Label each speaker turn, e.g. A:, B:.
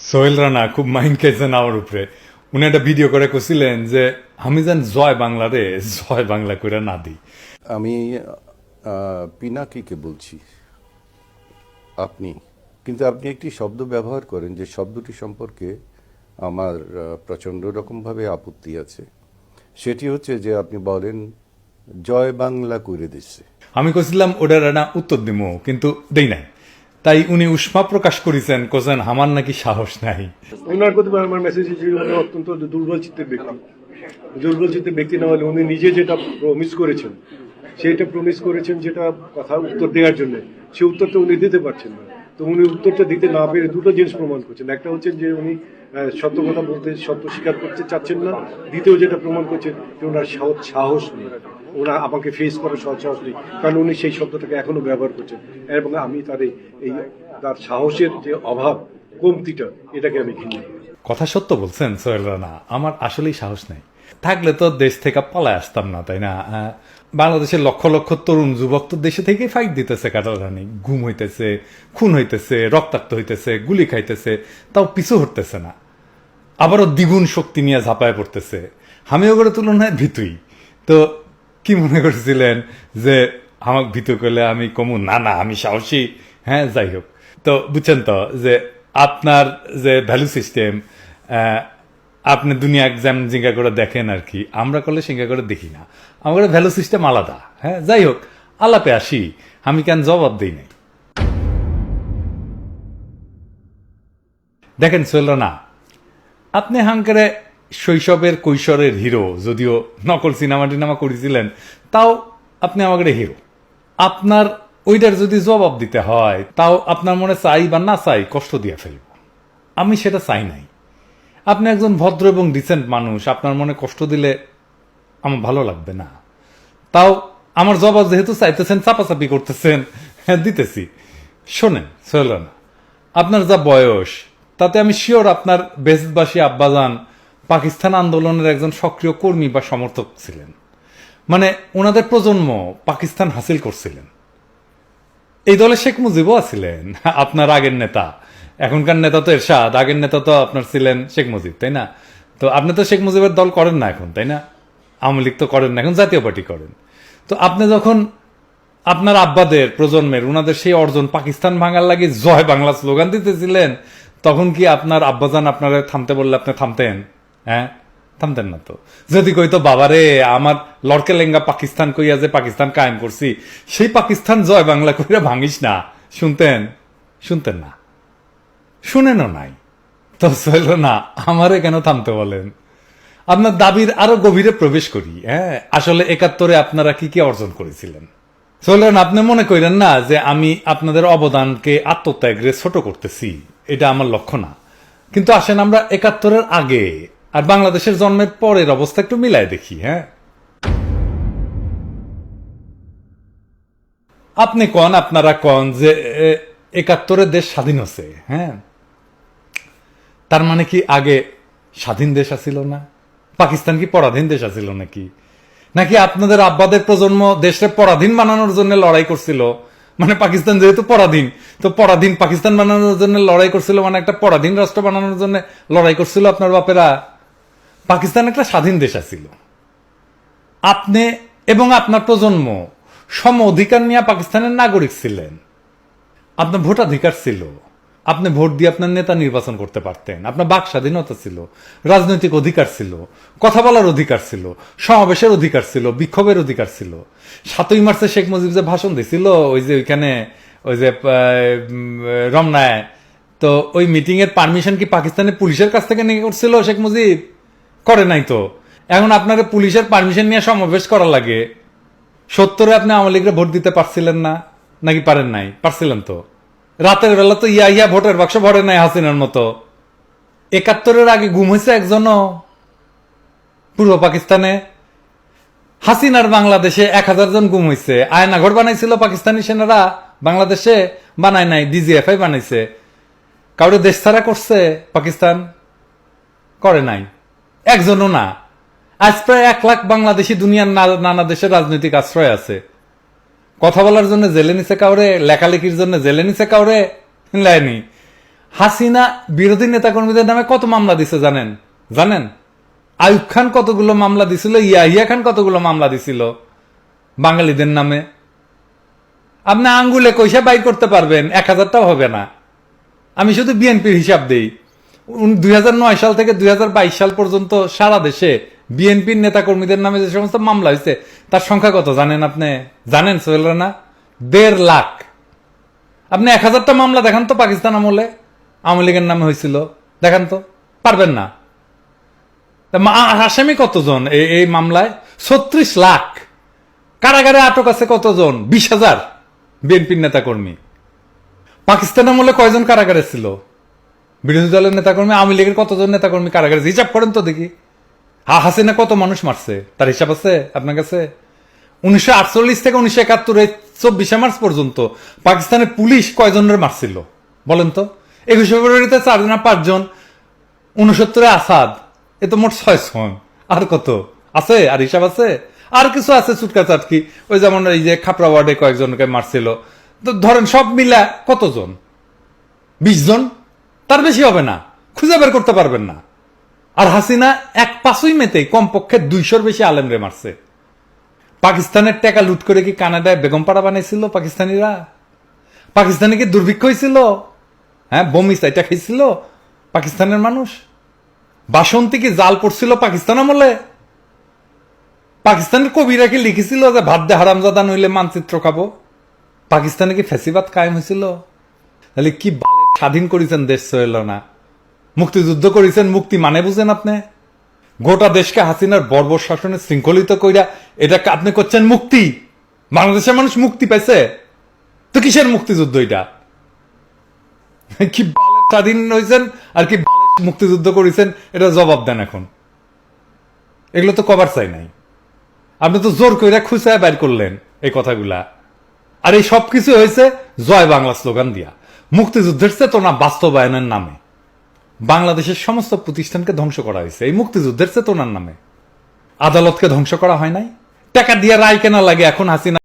A: সোহেল রানা খুব মাইন্ড খাইছেন আমার উপরে। উনি একটা ভিডিও করে কছিলেন যে আমি যেন জয় বাংলা রে জয় বাংলা করে না দিই।
B: আমি পিনাকিকে বলছি আপনি, কিন্তু আপনি একটি শব্দ ব্যবহার করেন যে শব্দটি সম্পর্কে আমার প্রচণ্ড রকমভাবে আপত্তি আছে। সেটি হচ্ছে যে আপনি বলেন জয় বাংলা করে দিচ্ছে।
A: আমি কছিলাম ওটার একটা উত্তর দিব, কিন্তু দেই নাই। তাই উনি উষ্মা প্রকাশ করেছেন, কোছেন আমার নাকি সাহস নাই।
C: ওনার কথা আমার মেসেজ ছিল উনি অত্যন্ত দুর্বল চিত্তের ব্যক্তি। দুর্বল চিত্তের ব্যক্তি না হলে উনি নিজে যেটা প্রমিস করেছেন, সেটা প্রমিস করেছেন যেটা কথা উত্তর দেওয়ার জন্য, সে উত্তরটা উনি দিতে পারছেন না। তো উনি উত্তরটা দিতে না পেরে দুটো জিনিস প্রমাণ করছেন। একটা হচ্ছে যে উনি সত্য কথা বলতে, সত্য স্বীকার করতে চাচ্ছেন না। দ্বিতীয় যেটা প্রমাণ করছেন যে ওনার সাহস নেই, ওরা আমাকে ফেস করার সাহস নেই, কারণ উনি সেই শব্দটাকে এখনো ব্যবহার করছেন। এবং আমি তার সাহসের যে অভাব, কমতিটা, এটাকে আমি ঘৃণা করি।
A: কথা সত্য বলছেন সোহেল রানা, আমার আসলেই সাহস নাই। থাকলে তো দেশ থেকে পালায় আসতাম না, তাই না? বাংলাদেশের লক্ষ লক্ষ তরুণ যুবক তো দেশে থেকেই ফাইট দিতেছে, কাটারানি গুম হইতেছে, খুন হইতেছে, রক্তাক্ত হইতেছে, গুলি খাইতেছে, তাও পিছু হটতেছে না। আবারও দ্বিগুণ শক্তি নিয়ে ঝাঁপায় পড়তেছে। আমি ওগুলো তুলনায় ভীতুই। তো কি মনে করছিলেন যে আমাকে ভীতু করলে আমি কমু? না না, আমি সাহসী। হ্যাঁ, যাই হোক। তো বুঝছেন তো যে আপনার যে ভ্যালু সিস্টেম, আপনি দুনিয়া যেমন জিঙ্গা করে দেখেন আর কি, আমরা করলে সিঙ্গা করে দেখি না। আমাদের ভ্যালু সিস্টেম আলাদা। হ্যাঁ, যাই হোক, আলাপে আসি। আমি কেন জবাব দিই নাই? দেখেন সোহেল রানা, আপনি হাঙ্কারে শৈশবের কৈশোরের হিরো, যদিও নকল সিনেমা টিনেমা করেছিলেন, তাও আপনি আমাকে হিরো। আপনার ওইটার যদি জবাব দিতে হয়, তাও আপনার মনে চাই বা না চাই কষ্ট দিয়ে ফেলব। আমি সেটা চাই নাই। আপনি একজন ভদ্র এবং ডিসেন্ট মানুষ, আপনার মনে কষ্ট দিলে আমার ভালো লাগবে না। তাও আমার জবাব যেহেতু চাইতেছেন, চাপাচাপি করতেছেন, হ্যাঁ দিতেছি। শোনেন সোহেল রানা, আপনার যা বয়স, তাতে আমি শিওর আপনার বেসবাসী আব্বাজান পাকিস্তান আন্দোলনের একজন সক্রিয় কর্মী বা সমর্থক ছিলেন। মানে ওনাদের প্রজন্ম পাকিস্তান হাসিল করছিলেন। এই দলে শেখ মুজিবও আছিলেন, আপনার আগের নেতা। এখনকার নেতা তো এরশাদ, আগের নেতা তো আপনার ছিলেন শেখ মুজিব, তাই না? তো আপনি তো শেখ মুজিবের দল করেন না এখন, তাই না? আওয়ামী লীগ তো করেন না, এখন জাতীয় পার্টি করেন। তো আপনি যখন আপনার আব্বাদের প্রজন্মের ওনাদের সেই অর্জন পাকিস্তান ভাঙার লাগে জয় বাংলা স্লোগান দিতেছিলেন, তখন কি আপনার আব্বাজান আপনারা থামতে বললে আপনি থামতেন? হ্যাঁ, থামতেন না তো। যদি কইতো বাবারে আমার লড়কে লেঙ্গা পাকিস্তান কইয়া যে পাকিস্তান কায়েম করছি, সেই পাকিস্তান জয় বাংলা কইরা ভাঙিস না, শুনতেন? শুনতেন না, শুনেনও নাই। তো চল না, আমারে কেন থামতে বলেন? আপনার দাবির আরো গভীরে প্রবেশ করি। হ্যাঁ, আসলে ৭১ আপনারা কি কি অর্জন করেছিলেন? চলেন, আপনি মনে করেন না যে আমি আপনাদের অবদানকে আত্মত্যাগরে ছোট করতেছি, এটা আমার লক্ষ্য না। কিন্তু আসেন আমরা ৭১ আগে আর বাংলাদেশের জন্মের পরের অবস্থা একটু মিলায় দেখি। হ্যাঁ, আপনি কন, আপনারা কন যে ৭১ দেশ স্বাধীন হচ্ছে। হ্যাঁ, তার মানে কি আগে স্বাধীন দেশ আছিল না? পাকিস্তান কি পরাধীন দেশ আছিল নাকি? নাকি আপনাদের আব্বাদের প্রজন্ম দেশে পরাধীন বানানোর জন্য লড়াই করছিল? মানে পাকিস্তান যেহেতু পরাধীন, তো পরাধীন পাকিস্তান বানানোর জন্য লড়াই করছিল, মানে একটা পরাধীন রাষ্ট্র বানানোর জন্য লড়াই করছিল আপনার বাপেরা। পাকিস্তান একটা স্বাধীন দেশ আছিল। আপনি এবং আপনার প্রজন্ম সম অধিকার নিয়ে পাকিস্তানের নাগরিক ছিলেন। আপনার ভোটাধিকার ছিল, আপনি ভোট দিয়ে আপনার নেতা নির্বাচন করতে পারতেন, আপনার বাক স্বাধীনতা ছিল, রাজনৈতিক অধিকার ছিল, কথা বলার অধিকার ছিল, সমাবেশের অধিকার ছিল, বিক্ষোভের অধিকার ছিল। ৭ই মার্চে শেখ মুজিব যে ভাষণ দিছিল ওই যে ওইখানে, ওই যে রমনায়, তো ওই মিটিং এর পারমিশন কি পাকিস্তানের পুলিশের কাছ থেকে নিয়ে করছিল শেখ মুজিব? করে নাই তো। এখন আপনার পুলিশের পারমিশন নিয়ে সমাবেশ করা লাগে। ৭০ আপনি আওয়ামী লীগের ভোট দিতে পারছিলেন না নাকি পারেন নাই? পারছিলেন তো। রাতের বেলা তো ইয়া ভোটের বাক্স ভরে নাই হাসিনার মতো। ৭১ আগে গুম হয়েছে একজনও পূর্ব পাকিস্তানে? হাসিনার বাংলাদেশে ১,০০০ জন গুম হয়েছে। আয়নাঘর বানাইছিল পাকিস্তানি সেনারা বাংলাদেশে? বানায় নাই, ডিজিএফআই বানাইছে। কাউরে দেশ ছাড়া করছে পাকিস্তান? করে নাই, একজনও না। আজ প্রায় ১ লাখ বাংলাদেশি দুনিয়ার নানা দেশের রাজনৈতিক আশ্রয় আছে। কথা বলার জন্য জেলে নিছে কাউরে, লেখালেখির জন্য জেলে নিছে কাউরে? লেয়নি। হাসিনা বিরোধী নেতাকর্মীদের নামে কত মামলা দিছে জানেন? জানেন? আইয়ুব খান কতগুলো মামলা দিছিল, ইয়াহিয়া খান কতগুলো মামলা দিছিল বাঙালিদের নামে। আপনি আঙ্গুলে কইসা বাইর করতে পারবেন, 1000টাও হবে না। আমি শুধু বিএনপির হিসাব দেই। 2009 সাল থেকে 2022 সাল পর্যন্ত সারা দেশে বিএনপির নেতাকর্মীদের নামে যে সমস্ত মামলা হয়েছে তার সংখ্যা কত জানেন আপনি? জানেন সোহেল রানা? 1.5 লাখ। আপনি 1000টা মামলা দেখান তো পাকিস্তান আমলে আওয়ামী লীগের নামে হয়েছিল, দেখান তো। পারবেন না। আসামি কতজন এই মামলায়? 36 লাখ। কারাগারে আটক আছে কতজন? 20,000 বিএনপির নেতাকর্মী। পাকিস্তান আমলে কয়জন কারাগারে ছিল বিরোধী দলের নেতাকর্মী? আওয়ামী লীগের কতজন নেতাকর্মী কারাগারে? হিসাব করেন তো দেখি। হাসিনা কত মানুষ মারছে তার হিসাব আছে আপনার কাছে? 1948 থেকে 1971 24 মার্চ পর্যন্ত পাকিস্তানের পুলিশ কয়জনের মারছিল বলেন তো? 21 ফেব্রুয়ারিতে 4 না 5 জন, 69 আসাদ, এ তো মোট 6 জন। আর কত আছে? আর হিসাব আছে? আর কিছু আছে চুটকা চাটকি, ওই যেমন এই যে খাপড়া ওয়ার্ডে কয়েকজনকে মারছিল। তো ধরেন সব মিলা কতজন? 20 জন, তার বেশি হবে না, খুঁজে বের করতে পারবেন না। আর হাসিনা 5 মেতেই কমপক্ষে 200-র বেশি আলেমরে মারছে। পাকিস্তানের টাকা লুট করে কি কানাডায় বেগমপাড়া বানাইছিল পাকিস্তানিরা? পাকিস্তানে কি দুর্ভিক্ষ হয়েছিল? হ্যাঁ, বমি চাইটা খাইছিল পাকিস্তানের মানুষ? বাসন্তী কি জাল পড়ছিল পাকিস্তান আমলে? পাকিস্তানের কবিরা কি লিখেছিল যে ভাত দে হারামজাদা নইলে মানচিত্র খাবো? পাকিস্তানে কি ফ্যাসিবাদ কায়েম হয়েছিল? তাহলে কি স্বাধীন করেছেন দেশ সোহেল না? মুক্তিযুদ্ধ করেছেন, মুক্তি মানে বুঝেন আপনি? গোটা দেশকে হাসিনার বর্বর শাসনে শৃঙ্খলিত কইরা এটা আপনি করছেন মুক্তি? বাংলাদেশের মানুষ মুক্তি পাইছে তো কিসের মুক্তিযুদ্ধ এটা? কি স্বাধীন হয়েছেন আর কি মুক্তিযুদ্ধ করেছেন, এটা জবাব দেন এখন। এগুলো তো কভার চাই নাই। আপনি তো জোর কইরা খুঁচায় বাইর করলেন এই কথাগুলা। আর এই সবকিছু হয়েছে জয় বাংলা স্লোগান দিয়া, মুক্তিযুদ্ধের চেতনা বাস্তবায়নের নামে। বাংলাদেশের সমস্ত প্রতিষ্ঠানকে ধ্বংস করা হয়েছে এই মুক্তিযুদ্ধের চেতনার নামে। আদালতকে ধ্বংস করা হয় নাই? টাকা দিয়ে রায় কেনা লাগে এখন হাসিনা